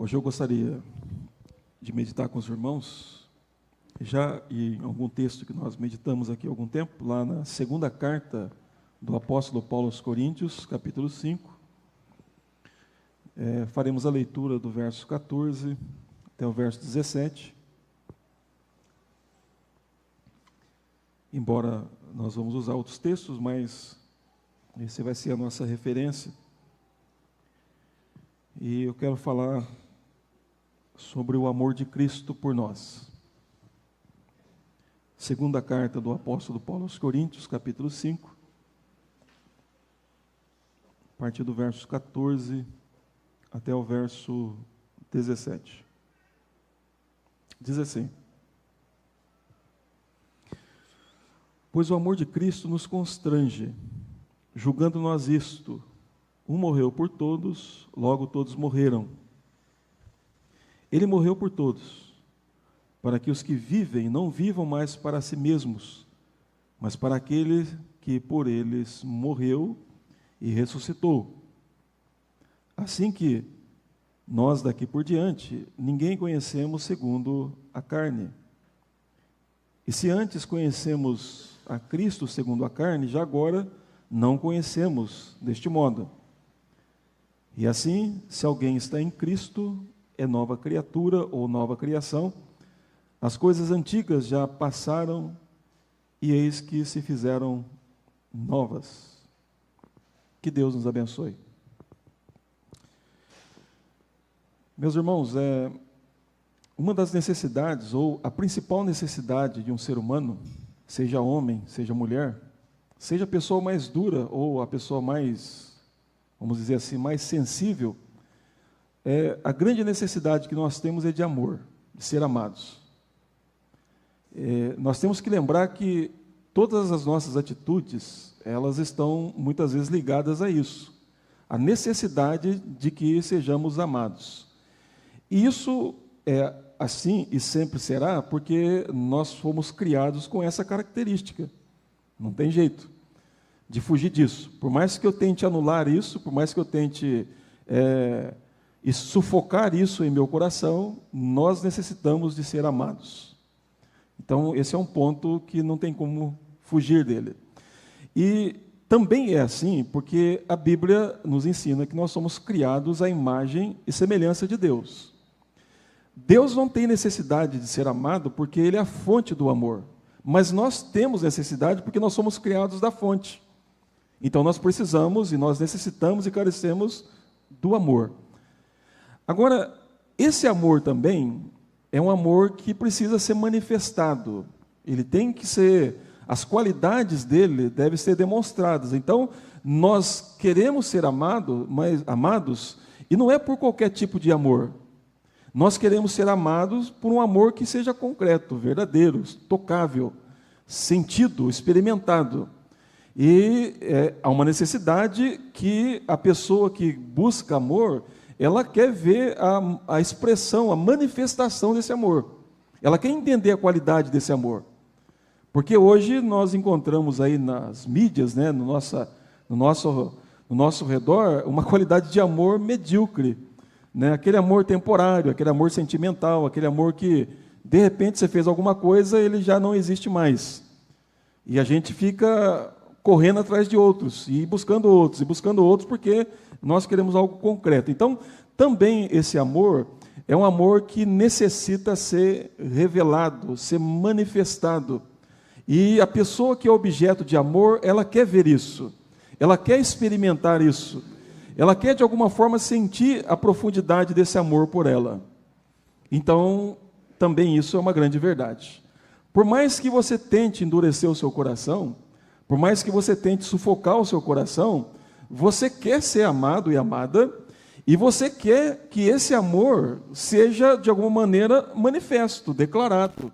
Hoje eu gostaria de meditar com os irmãos, já em algum texto que nós meditamos aqui há algum tempo, lá na segunda carta do apóstolo Paulo aos Coríntios, capítulo 5. Faremos a leitura do verso 14 até o verso 17. Embora nós vamos usar outros textos, mas esse vai ser a nossa referência. E eu quero falar sobre o amor de Cristo por nós. Segunda carta do apóstolo Paulo aos Coríntios, capítulo 5, a partir do verso 14 até o verso 17. Diz assim: Pois o amor de Cristo nos constrange, julgando nós isto: um morreu por todos, logo todos morreram. Ele morreu por todos, para que os que vivem não vivam mais para si mesmos, mas para aquele que por eles morreu e ressuscitou. Assim que nós daqui por diante ninguém conhecemos segundo a carne. E se antes conhecemos a Cristo segundo a carne, já agora não conhecemos deste modo. E assim, se alguém está em Cristo, é nova criatura ou nova criação. As coisas antigas já passaram e eis que se fizeram novas. Que Deus nos abençoe. Meus irmãos, uma das necessidades, ou a principal necessidade de um ser humano, seja homem, seja mulher, seja a pessoa mais dura ou a pessoa mais, vamos dizer assim, mais sensível, a grande necessidade que nós temos é de amor, de ser amados. Nós temos que lembrar que todas as nossas atitudes, elas estão muitas vezes ligadas a isso, a necessidade de que sejamos amados. E isso é assim e sempre será porque nós fomos criados com essa característica. Não tem jeito de fugir disso. Por mais que eu tente anular isso, por mais que eu tente e sufocar isso em meu coração, nós necessitamos de ser amados. Então, esse é um ponto que não tem como fugir dele. E também é assim porque a Bíblia nos ensina que nós somos criados à imagem e semelhança de Deus. Deus não tem necessidade de ser amado porque Ele é a fonte do amor. Mas nós temos necessidade porque nós somos criados da fonte. Então, nós precisamos e nós necessitamos e carecemos do amor. Agora, esse amor também é um amor que precisa ser manifestado. Ele tem que ser, as qualidades dele devem ser demonstradas. Então, nós queremos ser amados, e não é por qualquer tipo de amor. Nós queremos ser amados por um amor que seja concreto, verdadeiro, tocável, sentido, experimentado. E há uma necessidade que a pessoa que busca amor, ela quer ver a expressão, a manifestação desse amor. Ela quer entender a qualidade desse amor. Porque hoje nós encontramos aí nas mídias, né, no nosso redor, uma qualidade de amor medíocre. Né? Aquele amor temporário, aquele amor sentimental, aquele amor que, de repente, você fez alguma coisa, ele já não existe mais. E a gente fica correndo atrás de outros, e buscando outros, porque nós queremos algo concreto. Então, também esse amor é um amor que necessita ser revelado, ser manifestado. E a pessoa que é objeto de amor, ela quer ver isso, ela quer experimentar isso, ela quer de alguma forma sentir a profundidade desse amor por ela. Então, também isso é uma grande verdade. Por mais que você tente endurecer o seu coração, por mais que você tente sufocar o seu coração, você quer ser amado e amada, e você quer que esse amor seja, de alguma maneira, manifesto, declarado,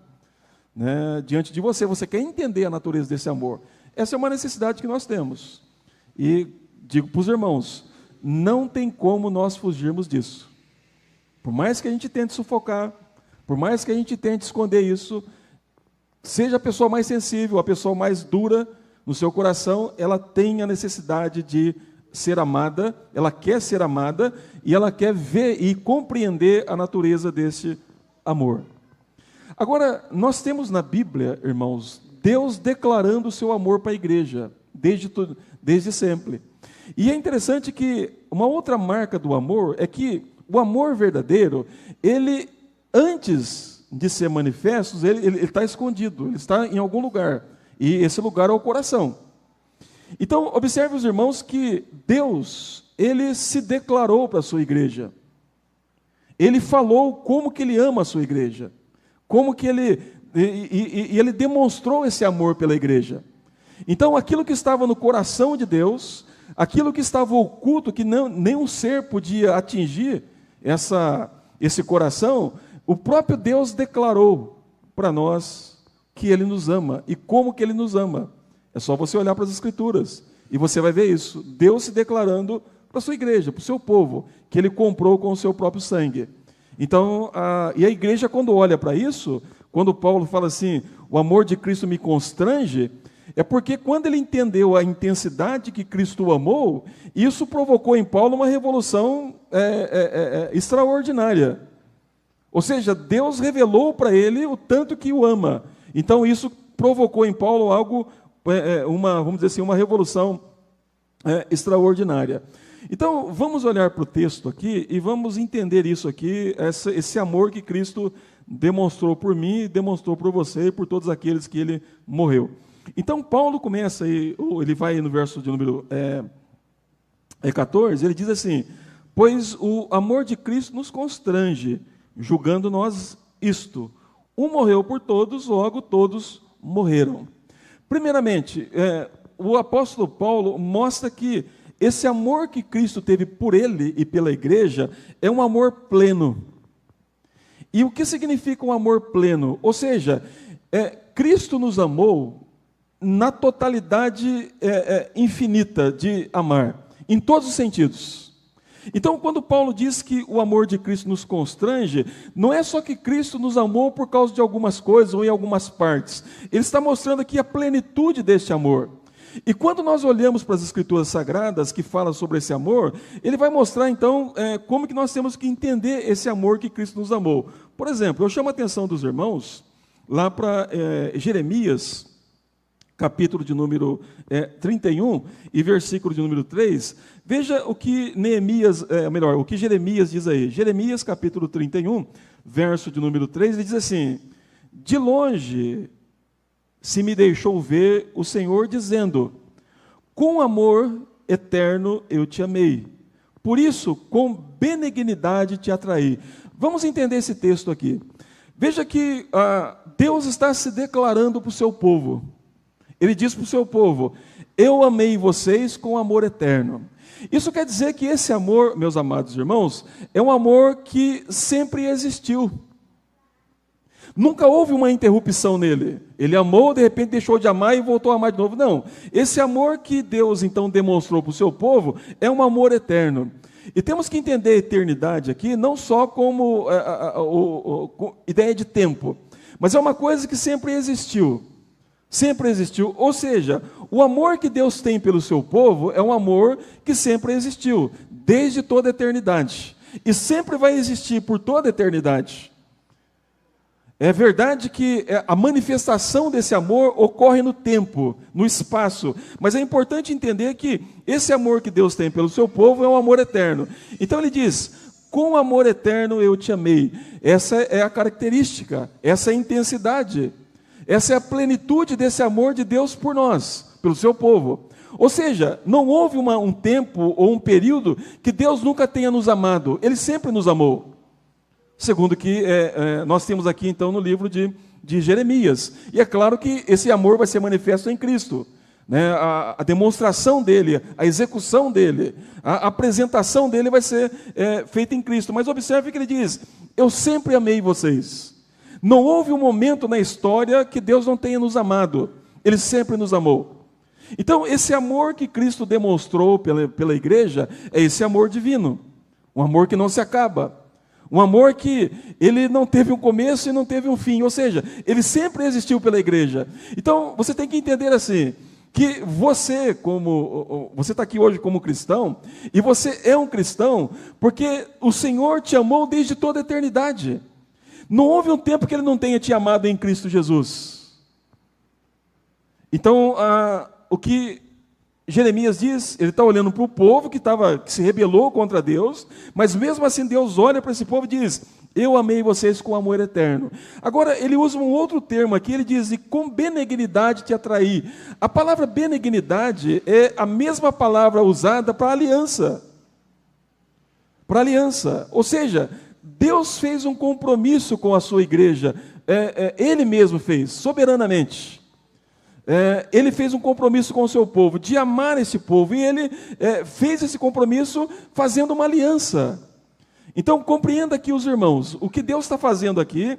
né, diante de você. Você quer entender a natureza desse amor. Essa é uma necessidade que nós temos. E digo para os irmãos, não tem como nós fugirmos disso. Por mais que a gente tente sufocar, por mais que a gente tente esconder isso, seja a pessoa mais sensível, a pessoa mais dura no seu coração, ela tem a necessidade de ser amada, ela quer ser amada, e ela quer ver e compreender a natureza desse amor. Agora, nós temos na Bíblia, irmãos, Deus declarando o seu amor para a igreja, desde sempre. E é interessante que uma outra marca do amor é que o amor verdadeiro, ele, antes de ser manifesto, ele está escondido, ele está em algum lugar, e esse lugar é o coração. Então, observe os irmãos que Deus, ele se declarou para a sua igreja. Ele falou como que ele ama a sua igreja, como que ele demonstrou esse amor pela igreja. Então, aquilo que estava no coração de Deus, aquilo que estava oculto, que nenhum ser podia atingir esse coração, o próprio Deus declarou para nós que Ele nos ama e como que Ele nos ama. É só você olhar para as Escrituras e você vai ver isso. Deus se declarando para a sua igreja, para o seu povo, que Ele comprou com o seu próprio sangue. Então, e a igreja, quando olha para isso, quando Paulo fala assim, o amor de Cristo me constrange, é porque quando ele entendeu a intensidade que Cristo o amou, isso provocou em Paulo uma revolução extraordinária. Ou seja, Deus revelou para ele o tanto que o ama. Então isso provocou em Paulo algo, vamos dizer assim, uma revolução extraordinária. Então vamos olhar para o texto aqui e vamos entender isso aqui, esse amor que Cristo demonstrou por mim, demonstrou por você e por todos aqueles que ele morreu. Então Paulo começa, ele vai no verso de número 14, ele diz assim, pois o amor de Cristo nos constrange, julgando nós isto, um morreu por todos, logo todos morreram. Primeiramente, o apóstolo Paulo mostra que esse amor que Cristo teve por ele e pela igreja é um amor pleno. E o que significa um amor pleno? Ou seja, Cristo nos amou na totalidade infinita de amar, em todos os sentidos. Então, quando Paulo diz que o amor de Cristo nos constrange, não é só que Cristo nos amou por causa de algumas coisas ou em algumas partes. Ele está mostrando aqui a plenitude deste amor. E quando nós olhamos para as Escrituras Sagradas que falam sobre esse amor, ele vai mostrar então como que nós temos que entender esse amor que Cristo nos amou. Por exemplo, eu chamo a atenção dos irmãos lá para Jeremias, capítulo de número 31 e versículo de número 3, veja o que o que Jeremias diz aí. Jeremias, capítulo 31, verso de número 3, ele diz assim, de longe se me deixou ver o Senhor dizendo, com amor eterno eu te amei, por isso com benignidade te atraí. Vamos entender esse texto aqui. Veja que Deus está se declarando para o seu povo. Ele diz para o seu povo, eu amei vocês com amor eterno. Isso quer dizer que esse amor, meus amados irmãos, é um amor que sempre existiu. Nunca houve uma interrupção nele. Ele amou, de repente deixou de amar e voltou a amar de novo. Não, esse amor que Deus então demonstrou para o seu povo é um amor eterno. E temos que entender a eternidade aqui, não só como ideia de tempo, mas é uma coisa que sempre existiu. Sempre existiu, ou seja, o amor que Deus tem pelo seu povo é um amor que sempre existiu, desde toda a eternidade, e sempre vai existir por toda a eternidade. É verdade que a manifestação desse amor ocorre no tempo, no espaço, mas é importante entender que esse amor que Deus tem pelo seu povo é um amor eterno. Então ele diz, com amor eterno eu te amei. Essa é a característica, essa é a intensidade. Essa é a plenitude desse amor de Deus por nós, pelo seu povo. Ou seja, não houve um tempo ou um período que Deus nunca tenha nos amado. Ele sempre nos amou. Segundo que nós temos aqui então no livro de Jeremias. E é claro que esse amor vai ser manifesto em Cristo. Né? A demonstração dele, a execução dele, a apresentação dele vai ser feita em Cristo. Mas observe que ele diz, eu sempre amei vocês. Não houve um momento na história que Deus não tenha nos amado. Ele sempre nos amou. Então, esse amor que Cristo demonstrou pela igreja é esse amor divino. Um amor que não se acaba. Um amor que ele não teve um começo e não teve um fim. Ou seja, ele sempre existiu pela igreja. Então, você tem que entender assim, que você está aqui hoje como cristão, e você é um cristão porque o Senhor te amou desde toda a eternidade. Não houve um tempo que Ele não tenha te amado em Cristo Jesus. Então, o que Jeremias diz, ele está olhando para o povo que se rebelou contra Deus, mas mesmo assim Deus olha para esse povo e diz: eu amei vocês com amor eterno. Agora, ele usa um outro termo aqui, ele diz: e com benignidade te atraí. A palavra benignidade é a mesma palavra usada para aliança. Para aliança. Ou seja, Deus fez um compromisso com a sua igreja. Ele mesmo fez, soberanamente. Ele fez um compromisso com o seu povo, de amar esse povo, e ele fez esse compromisso fazendo uma aliança. Então, compreenda aqui, os irmãos, o que Deus está fazendo aqui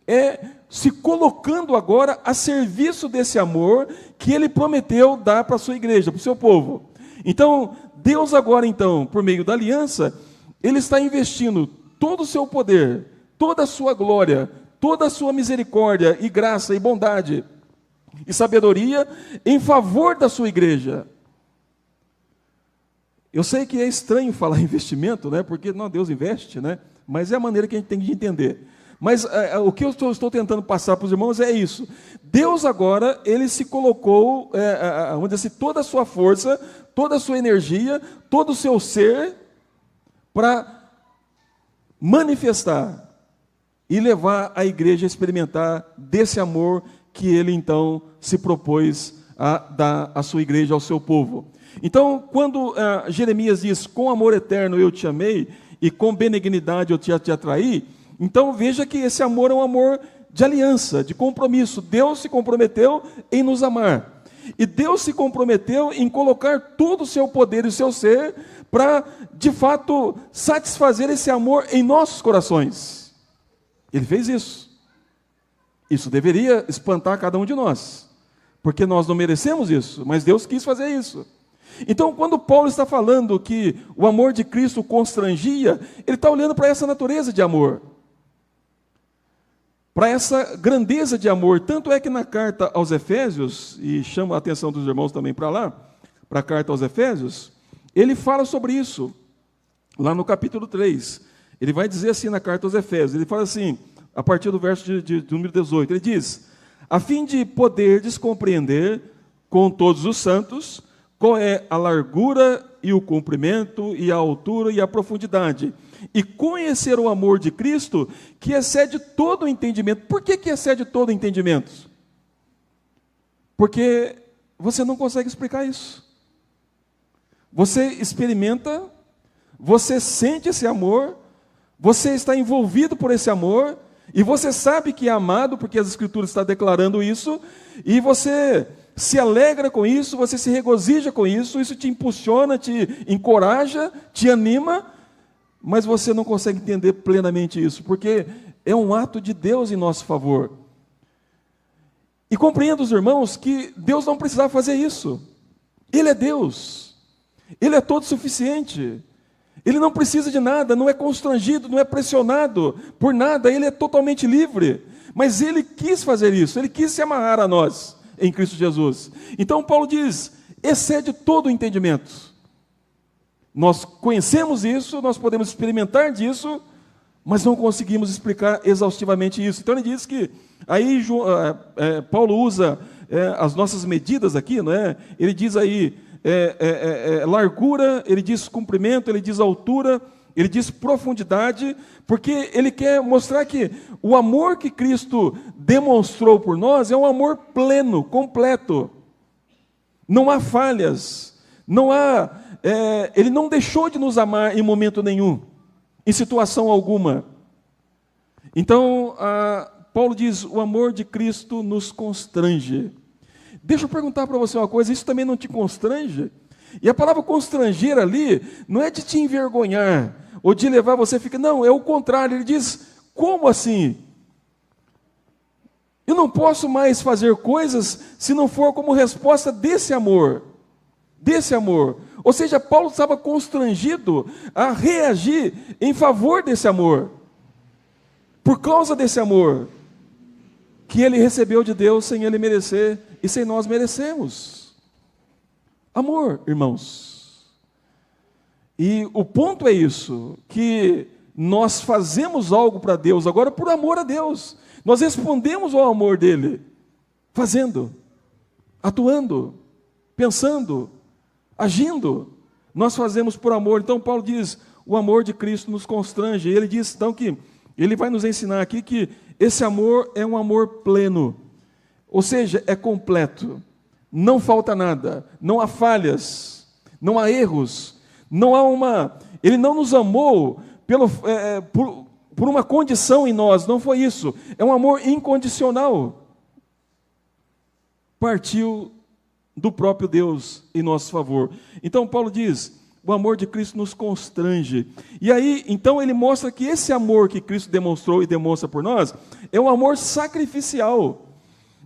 é se colocando agora a serviço desse amor que Ele prometeu dar para a sua igreja, para o seu povo. Então, Deus agora, então, por meio da aliança, Ele está investindo todo o seu poder, toda a sua glória, toda a sua misericórdia e graça e bondade e sabedoria em favor da sua igreja. Eu sei que é estranho falar investimento, né? Porque não, Deus investe, né? Mas é a maneira que a gente tem de entender. Mas o que eu estou tentando passar para os irmãos é isso. Deus agora, Ele se colocou, vamos dizer assim, toda a sua força, toda a sua energia, todo o seu ser, para manifestar e levar a igreja a experimentar desse amor que Ele então se propôs a dar à sua igreja, ao seu povo. Então, quando Jeremias diz: com amor eterno eu te amei, e com benignidade eu te atraí, então veja que esse amor é um amor de aliança, de compromisso. Deus se comprometeu em nos amar. E Deus se comprometeu em colocar todo o seu poder e o seu ser para, de fato, satisfazer esse amor em nossos corações. Ele fez isso. Isso deveria espantar cada um de nós, porque nós não merecemos isso, mas Deus quis fazer isso. Então, quando Paulo está falando que o amor de Cristo constrangia, ele está olhando para essa natureza de amor, para essa grandeza de amor. Tanto é que na carta aos Efésios, e chama a atenção dos irmãos também para lá, para a carta aos Efésios, ele fala sobre isso, lá no capítulo 3. Ele vai dizer assim na carta aos Efésios, ele fala assim, a partir do verso de número 18, ele diz: a fim de poderdes compreender com todos os santos qual é a largura e o comprimento e a altura e a profundidade, e conhecer o amor de Cristo, que excede todo o entendimento. Por que excede todo o entendimento? Porque você não consegue explicar isso. Você experimenta, você sente esse amor, você está envolvido por esse amor, e você sabe que é amado, porque as Escrituras estão declarando isso, e você se alegra com isso, você se regozija com isso, isso te impulsiona, te encoraja, te anima, mas você não consegue entender plenamente isso, porque é um ato de Deus em nosso favor. E compreenda, os irmãos, que Deus não precisava fazer isso. Ele é Deus, Ele é todo suficiente. Ele não precisa de nada, não é constrangido, não é pressionado por nada, Ele é totalmente livre. Mas Ele quis fazer isso, Ele quis se amarrar a nós em Cristo Jesus. Então Paulo diz: excede todo o entendimento. Nós conhecemos isso, nós podemos experimentar disso, mas não conseguimos explicar exaustivamente isso. Então ele diz que, aí Paulo usa as nossas medidas aqui, não é? Ele diz aí, largura, ele diz comprimento, ele diz altura, ele diz profundidade, porque ele quer mostrar que o amor que Cristo demonstrou por nós é um amor pleno, completo. Não há falhas, não há, ele não deixou de nos amar em momento nenhum, em situação alguma. Então, Paulo diz: o amor de Cristo nos constrange. Deixa eu perguntar para você uma coisa: isso também não te constrange? E a palavra constranger ali não é de te envergonhar, ou de levar você a ficar, não, é o contrário. Ele diz: como assim? Eu não posso mais fazer coisas se não for como resposta desse amor. Desse amor. Ou seja, Paulo estava constrangido a reagir em favor desse amor. Por causa desse amor que ele recebeu de Deus sem ele merecer e sem nós merecemos. Amor, irmãos. E o ponto é isso, que nós fazemos algo para Deus, agora por amor a Deus. Nós respondemos ao amor dele, fazendo, atuando, pensando, agindo. Nós fazemos por amor. Então Paulo diz, o amor de Cristo nos constrange. Ele diz então que, ele vai nos ensinar aqui que esse amor é um amor pleno. Ou seja, é completo. Não falta nada, não há falhas, não há erros, não há uma... Ele não nos amou por uma condição em nós, não foi isso. É um amor incondicional. Partiu do próprio Deus em nosso favor. Então Paulo diz, o amor de Cristo nos constrange. E aí, então ele mostra que esse amor que Cristo demonstrou e demonstra por nós, é um amor sacrificial.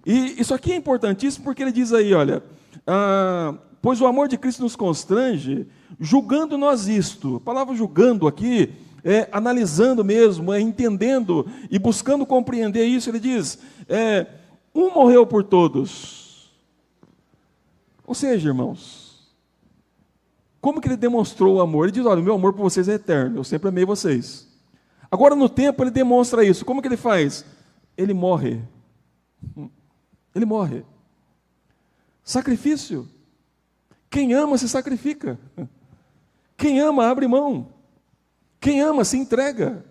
E isso aqui é importantíssimo porque ele diz aí, olha, pois o amor de Cristo nos constrange, julgando nós isto. A palavra julgando aqui é analisando mesmo, é entendendo e buscando compreender isso. Ele diz, um morreu por todos. Ou seja, irmãos, como que ele demonstrou o amor? Ele diz, olha, o meu amor por vocês é eterno, eu sempre amei vocês. Agora no tempo ele demonstra isso. Como que ele faz? Ele morre. Ele morre. Sacrifício. Quem ama se sacrifica. Quem ama abre mão. Quem ama se entrega.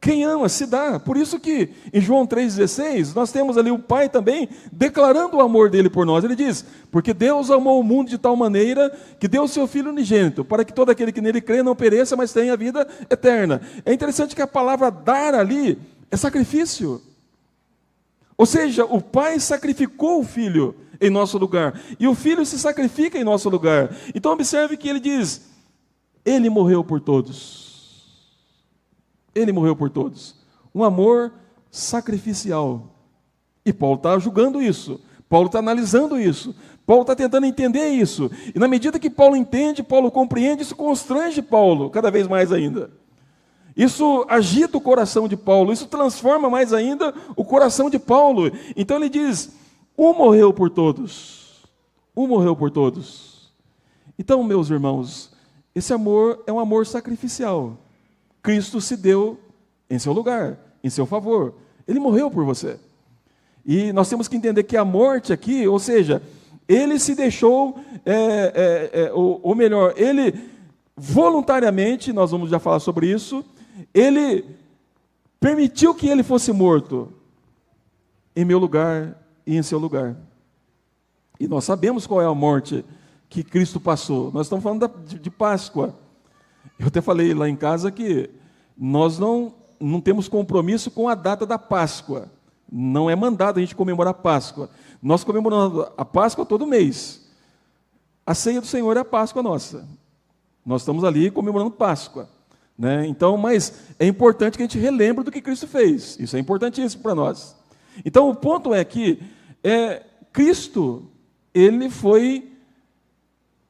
Quem ama se dá. Por isso que em João 3,16 nós temos ali o Pai também declarando o amor dele por nós. Ele diz, porque Deus amou o mundo de tal maneira que deu o seu Filho unigênito, para que todo aquele que nele crê não pereça, mas tenha a vida eterna. É interessante que a palavra dar ali é sacrifício. Ou seja, o Pai sacrificou o Filho em nosso lugar, e o Filho se sacrifica em nosso lugar. Então observe que ele diz, ele morreu por todos. Ele morreu por todos. Um amor sacrificial. E Paulo está julgando isso, Paulo está analisando isso, Paulo está tentando entender isso, e na medida que Paulo entende, Paulo compreende, isso constrange Paulo cada vez mais ainda. Isso agita o coração de Paulo, isso transforma mais ainda o coração de Paulo. Então ele diz, um morreu por todos. Um morreu por todos. Então, meus irmãos, esse amor é um amor sacrificial. Cristo se deu em seu lugar, em seu favor. Ele morreu por você. E nós temos que entender que a morte aqui, ou seja, ele se deixou, ou melhor, ele voluntariamente, nós vamos já falar sobre isso, ele permitiu que ele fosse morto em meu lugar e em seu lugar. E nós sabemos qual é a morte que Cristo passou. Nós estamos falando de Páscoa. Eu até falei lá em casa que nós não temos compromisso com a data da Páscoa. Não é mandado a gente comemorar a Páscoa. Nós comemoramos a Páscoa todo mês. A ceia do Senhor é a Páscoa nossa. Nós estamos ali comemorando Páscoa. Né? Então, mas é importante que a gente relembre do que Cristo fez. Isso é importantíssimo para nós. Então, o ponto é que Cristo, ele foi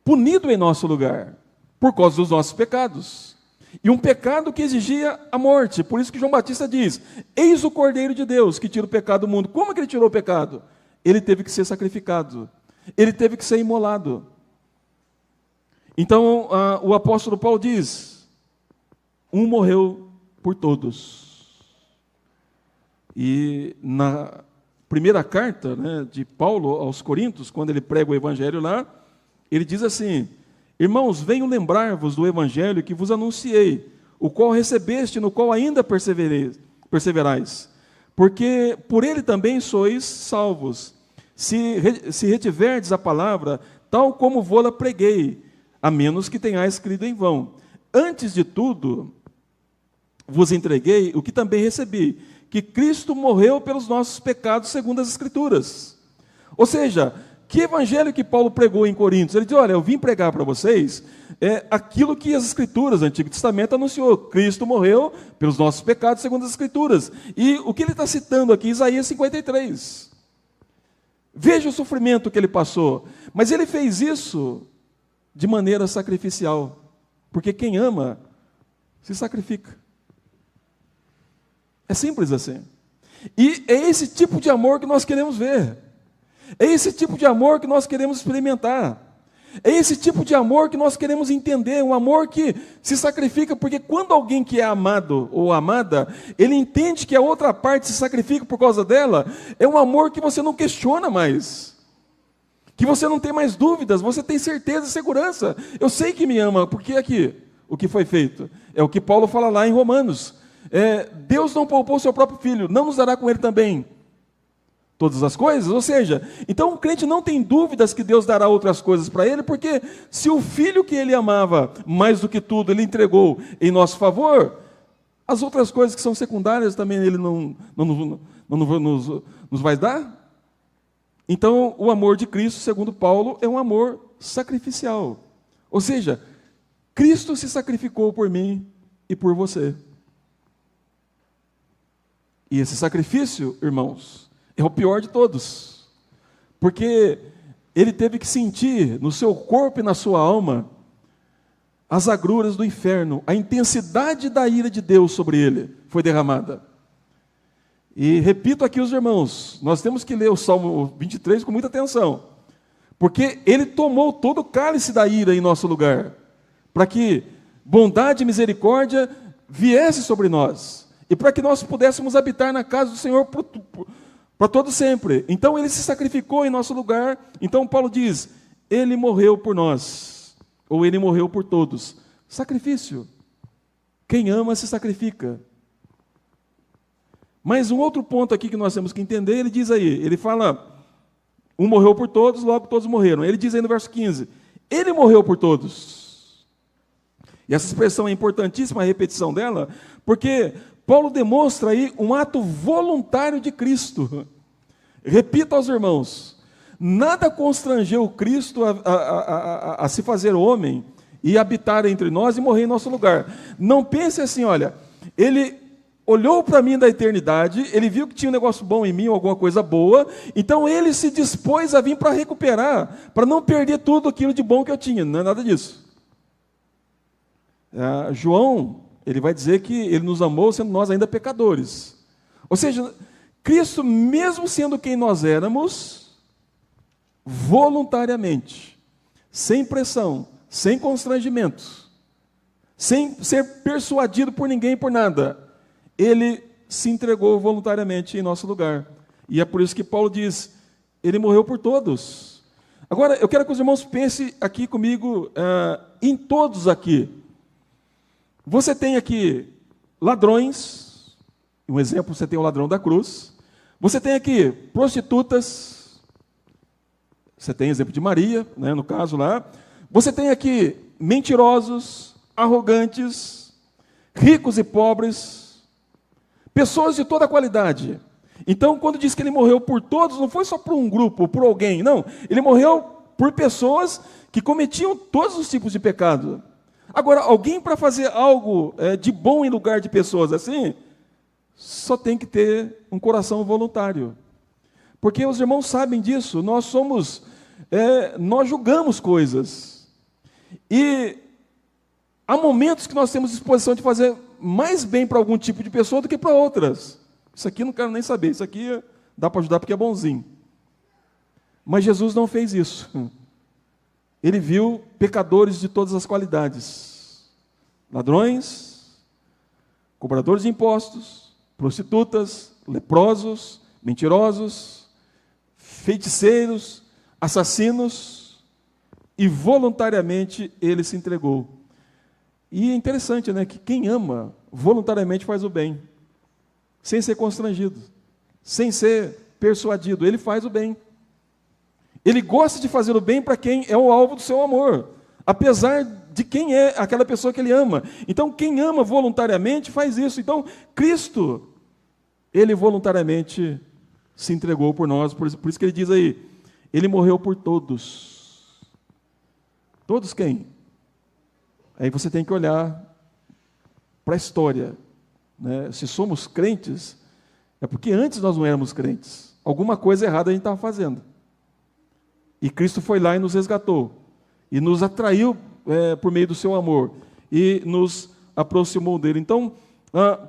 punido em nosso lugar, por causa dos nossos pecados. E um pecado que exigia a morte. Por isso que João Batista diz, eis o Cordeiro de Deus que tira o pecado do mundo. Como que ele tirou o pecado? Ele teve que ser sacrificado. Ele teve que ser imolado. Então, o apóstolo Paulo diz, um morreu por todos. E na primeira carta, né, de Paulo aos Coríntios, quando ele prega o evangelho lá, ele diz assim, irmãos, venho lembrar-vos do evangelho que vos anunciei, o qual recebeste, no qual ainda perseverais, porque por ele também sois salvos, se retiverdes a palavra, tal como vô-la preguei, a menos que tenhais crido em vão. Antes de tudo, vos entreguei o que também recebi, que Cristo morreu pelos nossos pecados segundo as Escrituras. Ou seja, que evangelho que Paulo pregou em Coríntios? Ele diz, olha, eu vim pregar para vocês aquilo que as Escrituras, o Antigo Testamento anunciou. Cristo morreu pelos nossos pecados segundo as Escrituras. E o que ele está citando aqui, Isaías 53. Veja o sofrimento que ele passou. Mas ele fez isso de maneira sacrificial. Porque quem ama, se sacrifica. É simples assim. E é esse tipo de amor que nós queremos ver. É esse tipo de amor que nós queremos experimentar. É esse tipo de amor que nós queremos entender, um amor que se sacrifica, porque quando alguém que é amado ou amada, ele entende que a outra parte se sacrifica por causa dela, é um amor que você não questiona mais, que você não tem mais dúvidas, você tem certeza e segurança. Eu sei que me ama, porque aqui, o que foi feito, é o que Paulo fala lá em Romanos. Deus não poupou o seu próprio filho, não nos dará com ele também todas as coisas? Ou seja, então o crente não tem dúvidas que Deus dará outras coisas para ele, porque se o filho que ele amava mais do que tudo, ele entregou em nosso favor, as outras coisas que são secundárias também ele não nos vai dar. Então o amor de Cristo, segundo Paulo, é um amor sacrificial. Ou seja, Cristo se sacrificou por mim e por você. E esse sacrifício, irmãos, é o pior de todos, porque ele teve que sentir no seu corpo e na sua alma as agruras do inferno, a intensidade da ira de Deus sobre ele foi derramada. E repito aqui os irmãos, nós temos que ler o Salmo 23 com muita atenção, porque ele tomou todo o cálice da ira em nosso lugar, para que bondade e misericórdia viesse sobre nós, e para que nós pudéssemos habitar na casa do Senhor para todo sempre. Então ele se sacrificou em nosso lugar. Então Paulo diz, ele morreu por nós, ou ele morreu por todos. Sacrifício. Quem ama se sacrifica. Mas um outro ponto aqui que nós temos que entender, ele diz aí, ele fala, um morreu por todos, logo todos morreram. Ele diz aí no verso 15, ele morreu por todos. E essa expressão é importantíssima, a repetição dela, porque Paulo demonstra aí um ato voluntário de Cristo. Repito aos irmãos, nada constrangeu Cristo a se fazer homem e habitar entre nós e morrer em nosso lugar. Não pense assim, olha, ele olhou para mim da eternidade, ele viu que tinha um negócio bom em mim, alguma coisa boa, então ele se dispôs a vir para recuperar, para não perder tudo aquilo de bom que eu tinha. Não é nada disso. João, ele vai dizer que ele nos amou sendo nós ainda pecadores. Ou seja, Cristo, mesmo sendo quem nós éramos, voluntariamente, sem pressão, sem constrangimento, sem ser persuadido por ninguém e por nada, ele se entregou voluntariamente em nosso lugar. E é por isso que Paulo diz, ele morreu por todos. Agora, eu quero que os irmãos pensem aqui comigo, em todos aqui. Você tem aqui ladrões, um exemplo, você tem o ladrão da cruz. Você tem aqui prostitutas, você tem exemplo de Maria, né, no caso lá. Você tem aqui mentirosos, arrogantes, ricos e pobres, pessoas de toda qualidade. Então, quando diz que ele morreu por todos, não foi só por um grupo, por alguém, não. Ele morreu por pessoas que cometiam todos os tipos de pecado. Agora, alguém para fazer algo de bom em lugar de pessoas assim, só tem que ter um coração voluntário. Porque os irmãos sabem disso, nós julgamos coisas. E há momentos que nós temos disposição de fazer mais bem para algum tipo de pessoa do que para outras. Isso aqui eu não quero nem saber, isso aqui dá para ajudar porque é bonzinho. Mas Jesus não fez isso. Ele viu pecadores de todas as qualidades. Ladrões, cobradores de impostos, prostitutas, leprosos, mentirosos, feiticeiros, assassinos, e voluntariamente ele se entregou. E é interessante, né, que quem ama voluntariamente faz o bem, sem ser constrangido, sem ser persuadido, ele faz o bem. Ele gosta de fazer o bem para quem é o alvo do seu amor, apesar de quem é aquela pessoa que ele ama. Então, quem ama voluntariamente faz isso. Então, Cristo, ele voluntariamente se entregou por nós, por isso que ele diz aí, ele morreu por todos. Todos quem? Aí você tem que olhar para a história, né? Se somos crentes, é porque antes nós não éramos crentes. Alguma coisa errada a gente estava fazendo. E Cristo foi lá e nos resgatou, e nos atraiu por meio do seu amor, e nos aproximou dele. Então,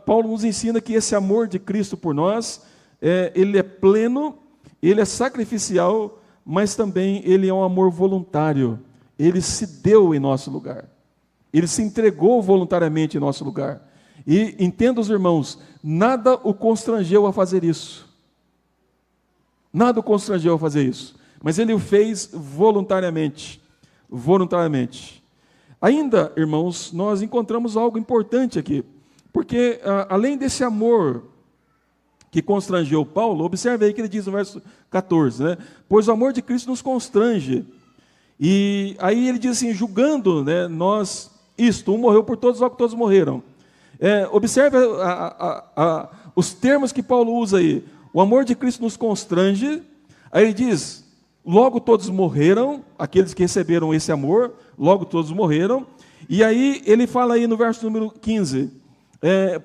Paulo nos ensina que esse amor de Cristo por nós, ele é pleno, ele é sacrificial, mas também ele é um amor voluntário. ele se deu em nosso lugar. Ele se entregou voluntariamente em nosso lugar. E, entenda os irmãos, nada o constrangeu a fazer isso. Nada o constrangeu a fazer isso. Mas ele o fez voluntariamente. Voluntariamente. Ainda, irmãos, nós encontramos algo importante aqui. Porque, além desse amor que constrangeu Paulo, observe aí que ele diz no verso 14, né? Pois o amor de Cristo nos constrange. E aí ele diz assim, julgando, né, nós, isto, um morreu por todos, logo todos morreram. Observe os termos que Paulo usa aí. O amor de Cristo nos constrange. Aí ele diz, logo todos morreram, aqueles que receberam esse amor, logo todos morreram. E aí ele fala aí no verso número 15,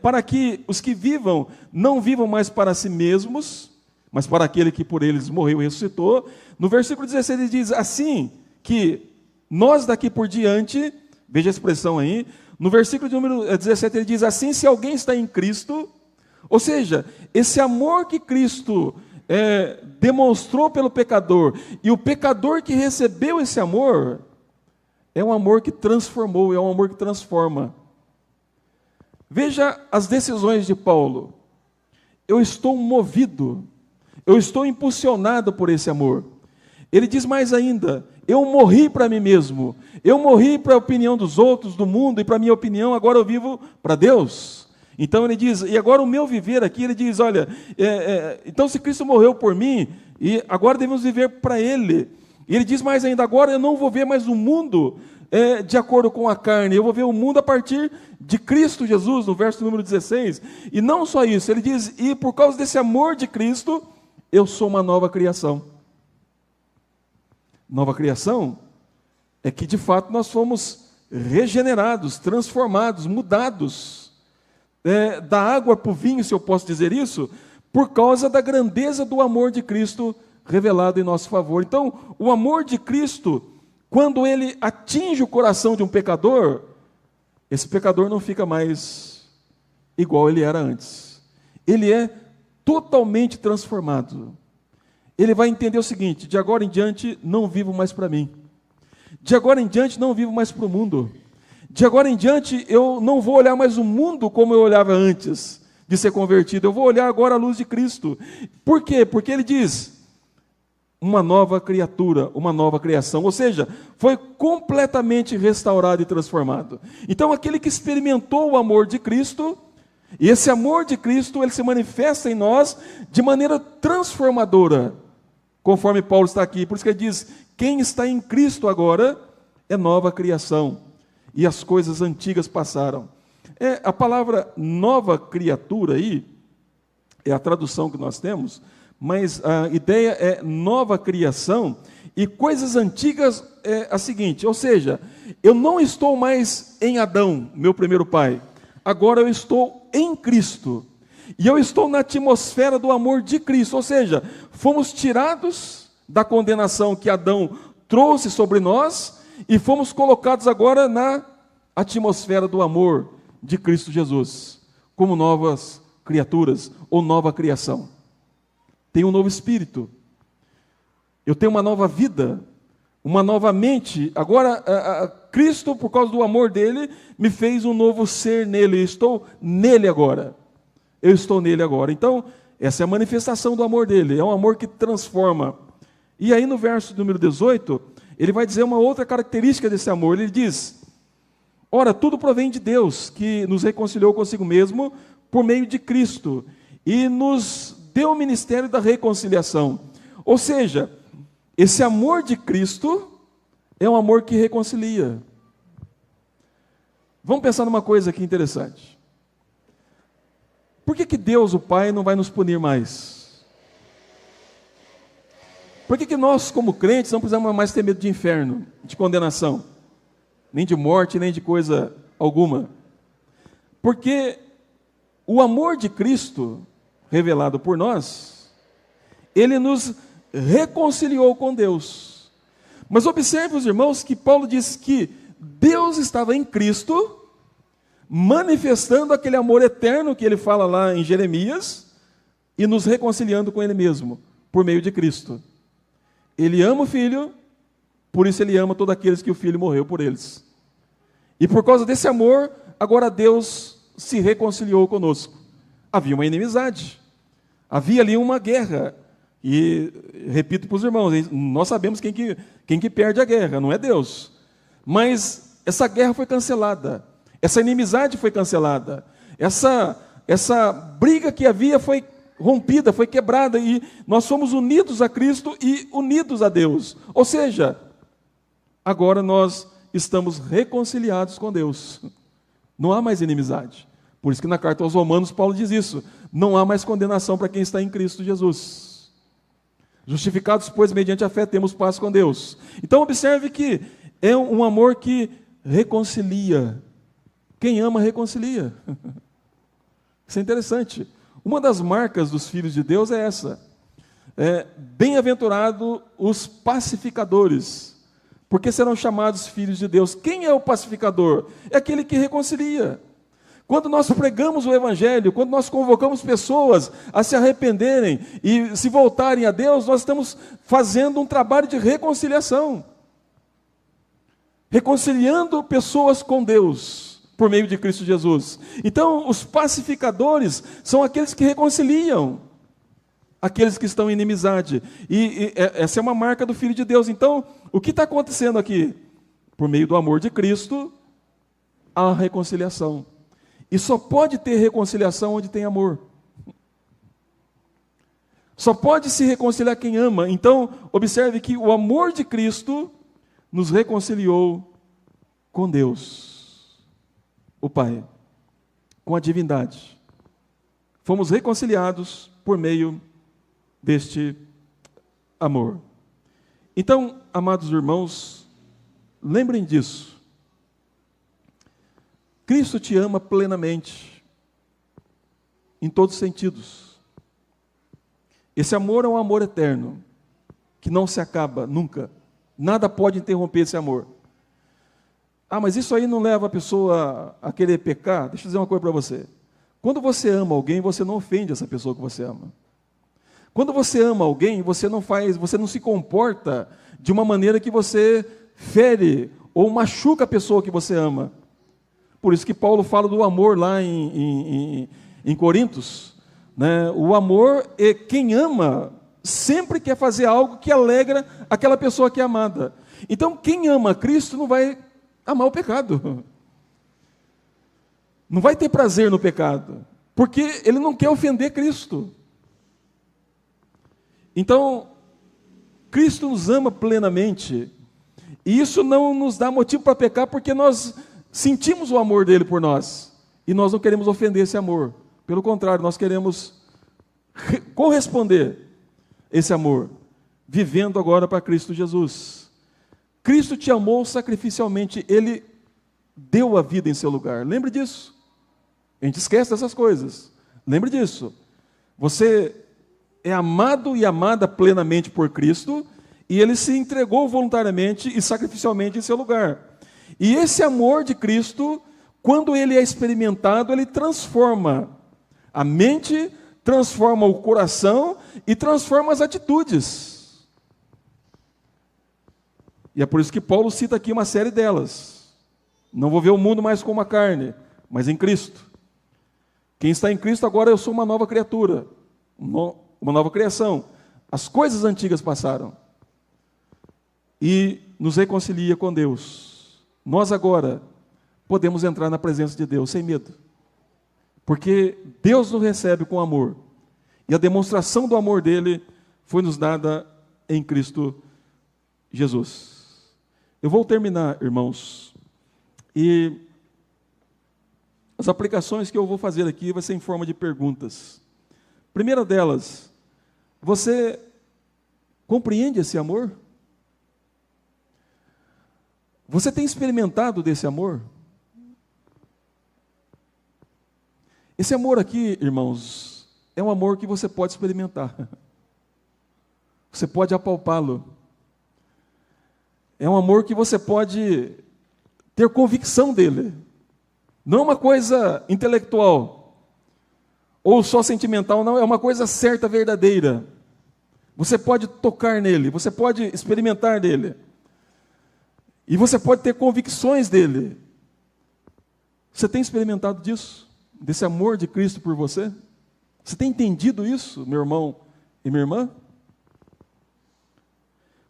para que os que vivam, não vivam mais para si mesmos, mas para aquele que por eles morreu e ressuscitou. No versículo 16 ele diz, assim que nós daqui por diante, veja a expressão aí, no versículo de número 17 ele diz, assim se alguém está em Cristo, ou seja, esse amor que Cristo demonstrou pelo pecador, e o pecador que recebeu esse amor, é um amor que transformou, é um amor que transforma. Veja as decisões de Paulo. Eu estou movido, eu estou impulsionado por esse amor. Ele diz mais ainda, eu morri para mim mesmo, eu morri para a opinião dos outros, do mundo, e para a minha opinião, agora eu vivo para Deus. Então ele diz, e agora o meu viver aqui, ele diz, olha, então se Cristo morreu por mim, e agora devemos viver para Ele. E ele diz mais ainda, agora eu não vou ver mais o mundo de acordo com a carne, eu vou ver o mundo a partir de Cristo Jesus, no verso número 16. E não só isso, ele diz, e por causa desse amor de Cristo, eu sou uma nova criação. Nova criação é que de fato nós fomos regenerados, transformados, mudados, da água para o vinho, se eu posso dizer isso, por causa da grandeza do amor de Cristo revelado em nosso favor. Então, o amor de Cristo, quando ele atinge o coração de um pecador, esse pecador não fica mais igual ele era antes. Ele é totalmente transformado. Ele vai entender o seguinte, de agora em diante não vivo mais para mim. De agora em diante não vivo mais para o mundo. De agora em diante eu não vou olhar mais o mundo como eu olhava antes de ser convertido. Eu vou olhar agora a luz de Cristo. Por quê? Porque ele diz, uma nova criatura, uma nova criação. Ou seja, foi completamente restaurado e transformado. Então aquele que experimentou o amor de Cristo, e esse amor de Cristo, ele se manifesta em nós de maneira transformadora, conforme Paulo está aqui. Por isso que ele diz, quem está em Cristo agora é nova criação. E as coisas antigas passaram. A palavra nova criatura aí, é a tradução que nós temos, mas a ideia é nova criação, e coisas antigas é a seguinte, ou seja, eu não estou mais em Adão, meu primeiro pai, agora eu estou em Cristo, e eu estou na atmosfera do amor de Cristo, ou seja, fomos tirados da condenação que Adão trouxe sobre nós, e fomos colocados agora na atmosfera do amor de Cristo Jesus, como novas criaturas, ou nova criação. Tenho um novo espírito, eu tenho uma nova vida, uma nova mente. Agora, Cristo, por causa do amor dele, me fez um novo ser nele, eu estou nele agora. Eu estou nele agora. Então, essa é a manifestação do amor dele, é um amor que transforma. E aí no verso número 18, ele vai dizer uma outra característica desse amor. Ele diz, ora, tudo provém de Deus, que nos reconciliou consigo mesmo por meio de Cristo, e nos deu o ministério da reconciliação. Ou seja, esse amor de Cristo é um amor que reconcilia. Vamos pensar numa coisa aqui interessante. Por que Deus, o Pai, não vai nos punir mais? Por que nós, como crentes, não precisamos mais ter medo de inferno, de condenação? Nem de morte, nem de coisa alguma. Porque o amor de Cristo, revelado por nós, ele nos reconciliou com Deus. Mas observe, os irmãos, que Paulo diz que Deus estava em Cristo, manifestando aquele amor eterno que ele fala lá em Jeremias, e nos reconciliando com ele mesmo, por meio de Cristo. Ele ama o Filho, por isso ele ama todos aqueles que o Filho morreu por eles. E por causa desse amor, agora Deus se reconciliou conosco. Havia uma inimizade, havia ali uma guerra. E, repito para os irmãos, nós sabemos quem que perde a guerra, não é Deus. Mas essa guerra foi cancelada, essa inimizade foi cancelada, essa briga que havia foi rompida, foi quebrada, e nós somos unidos a Cristo e unidos a Deus. Ou seja, agora nós estamos reconciliados com Deus. Não há mais inimizade. Por isso que na carta aos Romanos Paulo diz isso: não há mais condenação para quem está em Cristo Jesus. Justificados, pois, mediante a fé, temos paz com Deus. Então observe que é um amor que reconcilia. Quem ama, reconcilia. Isso é interessante. Uma das marcas dos filhos de Deus é essa. Bem-aventurado os pacificadores, porque serão chamados filhos de Deus. Quem é o pacificador? É aquele que reconcilia. Quando nós pregamos o Evangelho, quando nós convocamos pessoas a se arrependerem e se voltarem a Deus, nós estamos fazendo um trabalho de reconciliação. Reconciliando pessoas com Deus, por meio de Cristo Jesus. Então, os pacificadores são aqueles que reconciliam aqueles que estão em inimizade. E essa é uma marca do Filho de Deus. Então, o que está acontecendo aqui? Por meio do amor de Cristo, há reconciliação. E só pode ter reconciliação onde tem amor. Só pode se reconciliar quem ama. Então, observe que o amor de Cristo nos reconciliou com Deus, o Pai, com a divindade. Fomos reconciliados por meio deste amor. Então, amados irmãos, lembrem disso. Cristo te ama plenamente, em todos os sentidos. Esse amor é um amor eterno, que não se acaba nunca. Nada pode interromper esse amor. Mas isso aí não leva a pessoa a querer pecar? Deixa eu dizer uma coisa para você. Quando você ama alguém, você não ofende essa pessoa que você ama. Quando você ama alguém, você não se comporta de uma maneira que você fere ou machuca a pessoa que você ama. Por isso que Paulo fala do amor lá em Coríntios, né? O amor é quem ama, sempre quer fazer algo que alegra aquela pessoa que é amada. Então, quem ama Cristo não vai amar o pecado. Não vai ter prazer no pecado, porque ele não quer ofender Cristo. Então, Cristo nos ama plenamente, e isso não nos dá motivo para pecar, porque nós sentimos o amor dele por nós, e nós não queremos ofender esse amor. Pelo contrário, nós queremos corresponder esse amor, vivendo agora para Cristo Jesus. Cristo te amou sacrificialmente, ele deu a vida em seu lugar. Lembre disso. A gente esquece dessas coisas. Lembre disso. Você é amado e amada plenamente por Cristo, e ele se entregou voluntariamente e sacrificialmente em seu lugar. E esse amor de Cristo, quando ele é experimentado, ele transforma a mente, transforma o coração e transforma as atitudes. E é por isso que Paulo cita aqui uma série delas. Não vou ver o mundo mais como a carne, mas em Cristo. Quem está em Cristo agora, eu sou uma nova criatura, uma nova criação. As coisas antigas passaram. E nos reconcilia com Deus. Nós agora podemos entrar na presença de Deus sem medo. Porque Deus nos recebe com amor. E a demonstração do amor dele foi nos dada em Cristo Jesus. Eu vou terminar, irmãos. E as aplicações que eu vou fazer aqui vai ser em forma de perguntas. Primeira delas, você compreende esse amor? Você tem experimentado desse amor? Esse amor aqui, irmãos, é um amor que você pode experimentar. Você pode apalpá-lo. É um amor que você pode ter convicção dele. Não é uma coisa intelectual ou só sentimental, não, é uma coisa certa, verdadeira. Você pode tocar nele, você pode experimentar dele. E você pode ter convicções dele. Você tem experimentado disso? Desse amor de Cristo por você? Você tem entendido isso, meu irmão e minha irmã?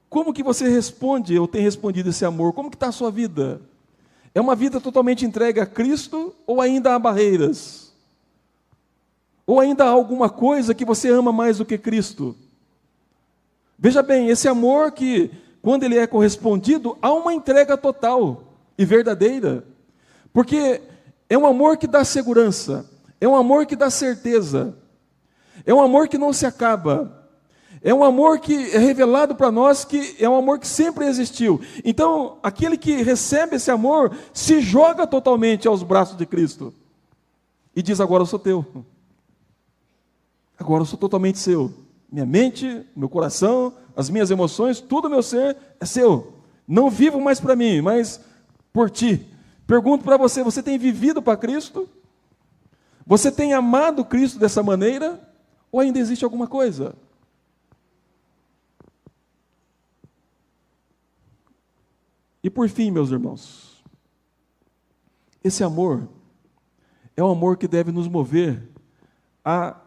Como que você responde ou tem respondido esse amor? Como que está a sua vida? É uma vida totalmente entregue a Cristo ou ainda há barreiras? Ou ainda há alguma coisa que você ama mais do que Cristo? Veja bem, esse amor que, quando ele é correspondido, há uma entrega total e verdadeira. Porque é um amor que dá segurança, é um amor que dá certeza, é um amor que não se acaba. É um amor que é revelado para nós, que é um amor que sempre existiu. Então, aquele que recebe esse amor, se joga totalmente aos braços de Cristo. E diz, agora eu sou teu. Agora eu sou totalmente seu. Minha mente, meu coração, as minhas emoções, tudo meu ser é seu. Não vivo mais para mim, mas por ti. Pergunto para você, você tem vivido para Cristo? Você tem amado Cristo dessa maneira? Ou ainda existe alguma coisa? E por fim, meus irmãos, esse amor é um amor que deve nos mover a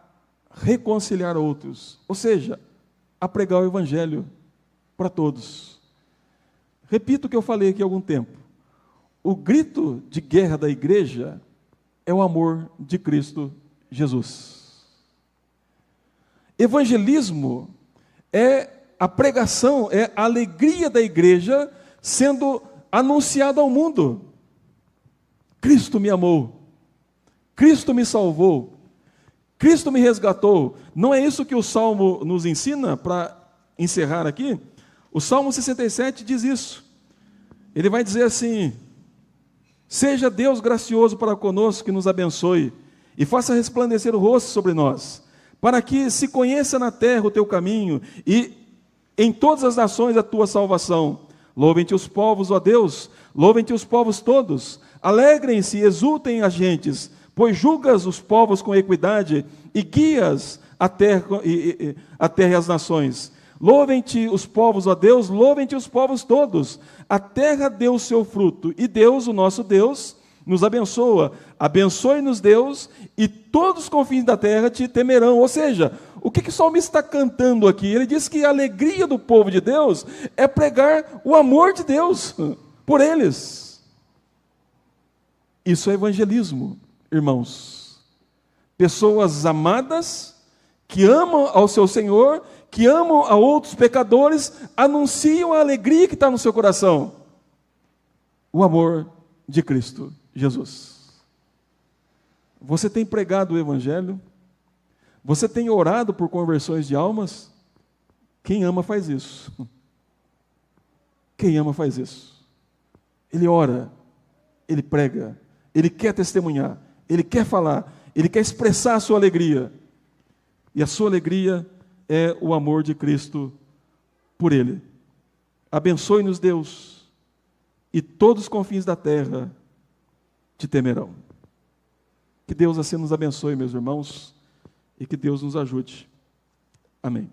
reconciliar outros, ou seja, a pregar o Evangelho para todos. Repito o que eu falei aqui há algum tempo. O grito de guerra da igreja é o amor de Cristo Jesus. Evangelismo é a pregação, é a alegria da igreja sendo anunciado ao mundo. Cristo me amou, Cristo me salvou, Cristo me resgatou. Não é isso que o Salmo nos ensina, para encerrar aqui? O Salmo 67 diz isso. Ele vai dizer assim: seja Deus gracioso para conosco, que nos abençoe, e faça resplandecer o rosto sobre nós, para que se conheça na terra o teu caminho, e em todas as nações a tua salvação. Louvem-te os povos, ó Deus, louvem-te os povos todos, alegrem-se e exultem as gentes, pois julgas os povos com equidade e guias a terra e as nações. Louvem-te os povos, ó Deus, louvem-te os povos todos. A terra deu o seu fruto, e Deus, o nosso Deus, nos abençoa. Abençoe-nos, Deus, e todos os confins da terra te temerão. Ou seja, o que o salmista está cantando aqui? Ele diz que a alegria do povo de Deus é pregar o amor de Deus por eles. Isso é evangelismo, irmãos. Pessoas amadas, que amam ao seu Senhor, que amam a outros pecadores, anunciam a alegria que está no seu coração. O amor de Cristo Jesus. Você tem pregado o Evangelho? Você tem orado por conversões de almas? Quem ama faz isso. Quem ama faz isso. Ele ora, ele prega, ele quer testemunhar, ele quer falar, ele quer expressar a sua alegria. E a sua alegria é o amor de Cristo por ele. Abençoe-nos, Deus, e todos os confins da terra te temerão. Que Deus assim nos abençoe, meus irmãos, e que Deus nos ajude. Amém.